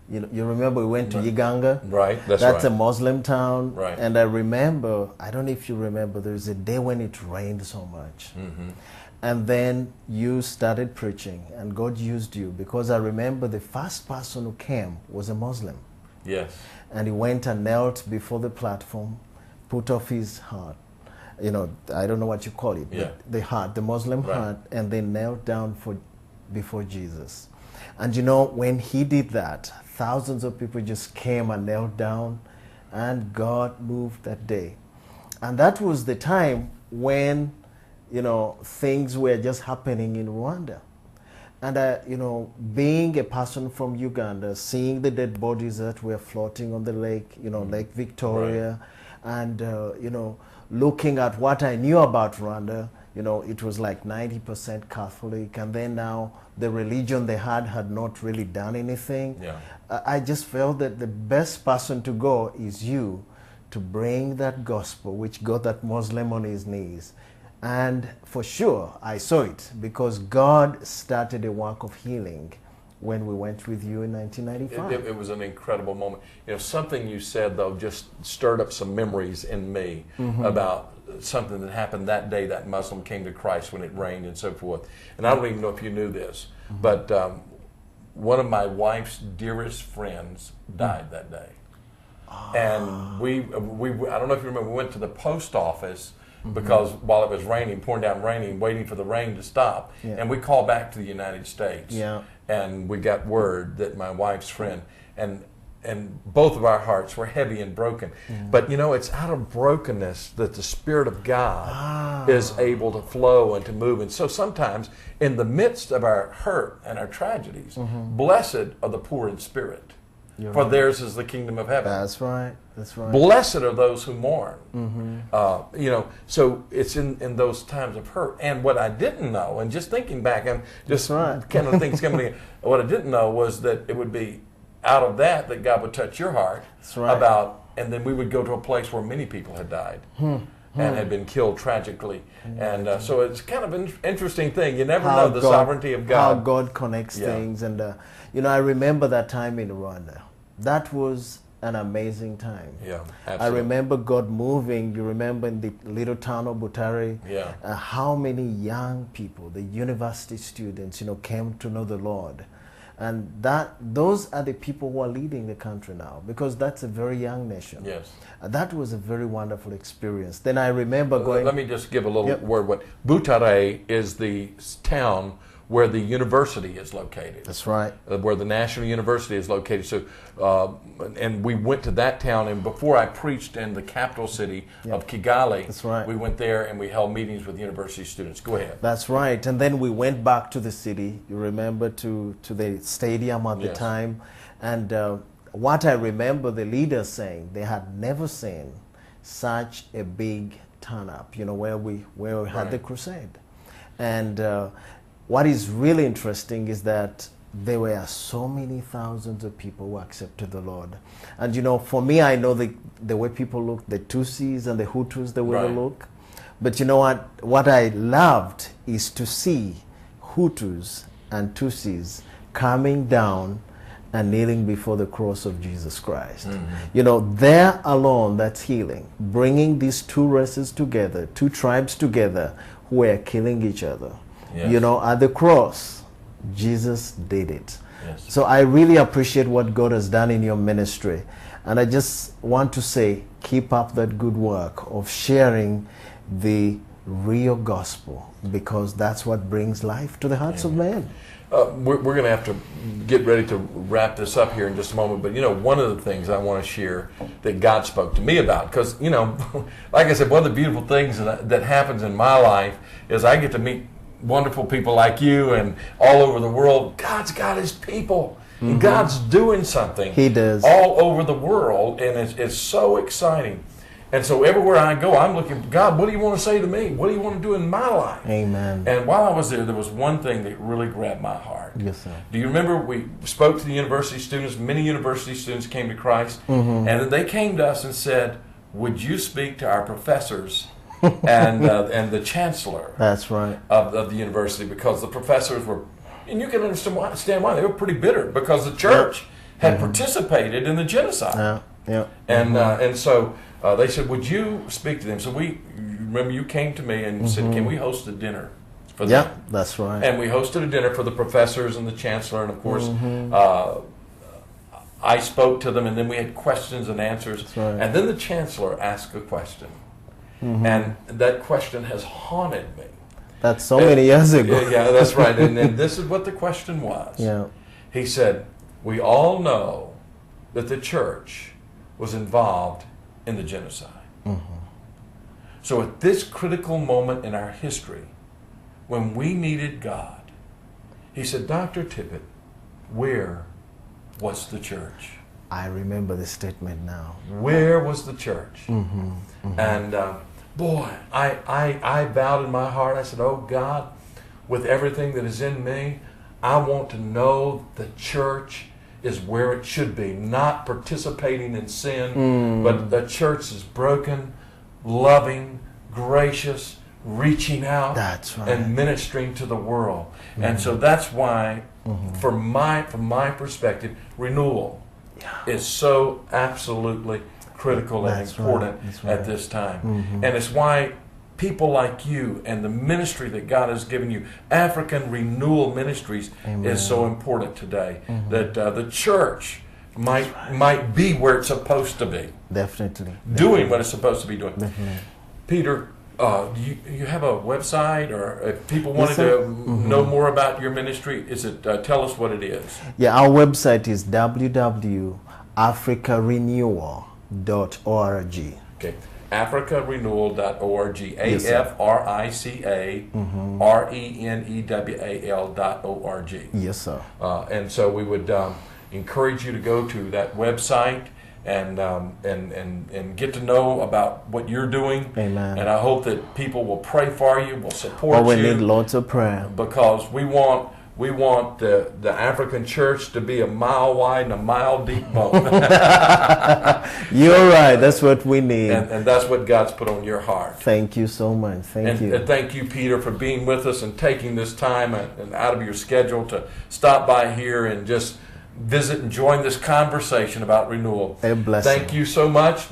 You remember we went to Iganga? Right, that's a right. Muslim town. Right. And I remember, I don't know if you remember, there was a day when it rained so much. Mm-hmm. And then you started preaching, and God used you, because I remember the first person who came was a Muslim. Yes. And he went and knelt before the platform, put off his heart. I don't know what you call it, Yeah. but the heart, the Muslim Right. heart, and they knelt down before Jesus. And when he did that, thousands of people just came and knelt down, and God moved that day. And that was the time when, things were just happening in Rwanda. And, being a person from Uganda, seeing the dead bodies that were floating on the lake, Lake Victoria, right. And, looking at what I knew about Rwanda, it was like 90% Catholic. And then now the religion they had not really done anything. Yeah. I just felt that the best person to go is you, to bring that gospel, which got that Muslim on his knees. And for sure, I saw it, because God started a work of healing when we went with you in 1995. It was an incredible moment. Something you said, though, just stirred up some memories in me about something that happened that day that Muslim came to Christ when it rained and so forth. And I don't even know if you knew this, but one of my wife's dearest friends died that day. And we I don't know if you remember, we went to the post office because while it was pouring down raining, waiting for the rain to stop. Yeah. And we called back to the United States. Yeah. And we got word that my wife's friend, and both of our hearts were heavy and broken. But it's out of brokenness that the Spirit of God is able to flow and to move. And so sometimes in the midst of our hurt and our tragedies, blessed are the poor in spirit. For right. theirs is the kingdom of heaven. That's right. That's right. Blessed are those who mourn. So it's in those times of hurt. And what I didn't know, and just thinking back, and just right. kind of things coming together, what I didn't know was that it would be out of that God would touch your heart. That's right. And then we would go to a place where many people had died. And had been killed tragically. And so it's kind of an interesting thing. You never know the sovereignty of God. How God connects things. And, I remember that time in Rwanda. That was an amazing time. Yeah, absolutely. I remember God moving. You remember in the little town of Butare, how many young people, the university students, came to know the Lord. And those are the people who are leading the country now, because that's a very young nation. Yes. That was a very wonderful experience. Then I remember going... Let me just give a little word. Butare is the town where the university is located. That's right. Where the National University is located. So, and we went to that town, and before I preached in the capital city of Kigali, that's right. We went there and we held meetings with university students. Go ahead. That's right. And then we went back to the city, you remember, to the stadium at the time. And what I remember the leaders saying, they had never seen such a big turn-up, where we had the crusade. And what is really interesting is that there were so many thousands of people who accepted the Lord. And for me, I know the way people look, the Tutsis and the Hutus, the way they look. But you know what I loved is to see Hutus and Tutsis coming down and kneeling before the cross of Jesus Christ. There alone, that's healing. Bringing these two races together, two tribes together, who were killing each other. Yes. At the cross, Jesus did it. Yes. So I really appreciate what God has done in your ministry. And I just want to say, keep up that good work of sharing the real gospel, because that's what brings life to the hearts of men. We're going to have to get ready to wrap this up here in just a moment. But, one of the things I want to share that God spoke to me about, because, like I said, one of the beautiful things that happens in my life is I get to meet wonderful people like you and all over the world. God's got his people. And God's doing something. He does. All over the world, and it's so exciting. And so everywhere I go, I'm looking, God, what do you want to say to me? What do you want to do in my life? Amen. And while I was there was one thing that really grabbed my heart. Yes, sir. Do you remember we spoke to the university students? Many university students came to Christ, and they came to us and said, would you speak to our professors and the chancellor? That's right. Of the university, because the professors were, and you can understand why they were pretty bitter, because the church had participated in the genocide. Yeah. And so they said, would you speak to them? So remember you came to me and said, can we host a dinner for them? Yeah, that's right. And we hosted a dinner for the professors and the chancellor, and of course, I spoke to them, and then we had questions and answers. That's right. And then the chancellor asked a question, and that question has haunted me. That's so many years ago. Yeah, that's right. And this is what the question was. Yeah. He said, we all know that the church was involved in the genocide. So at this critical moment in our history, when we needed God, he said, Dr. Tippett, where was the church? I remember the statement now. Where was the church? And boy, I vowed in my heart, I said, oh God, with everything that is in me, I want to know the church is where it should be, not participating in sin, but the church is broken, loving, gracious, reaching out That's right. and ministering to the world. And so that's why, from my perspective, renewal is so absolutely critical and important at this time. And it's why people like you and the ministry that God has given you, African Renewal Ministries, is so important today. That the church might be where it's supposed to be. Definitely. Doing what it's supposed to be doing. Definitely. Peter, you have a website, or if people wanted to know more about your ministry, is it? Tell us what it is. Yeah, our website is www.africarenewal.org. Okay, africarenewal.org. Yes, sir. AFRICARENEWAL.org. Yes, sir. And so we would encourage you to go to that website and get to know about what you're doing. Amen. And I hope that people will pray for you, will support Well, we you. need lots of prayer. Because we want the African church to be a mile wide and a mile deep boat. You're right. That's what we need. And that's what God's put on your heart. Thank you so much. Thank you. And thank you, Peter, for being with us and taking this time and out of your schedule to stop by here and just visit and join this conversation about renewal. A blessing. Thank you so much.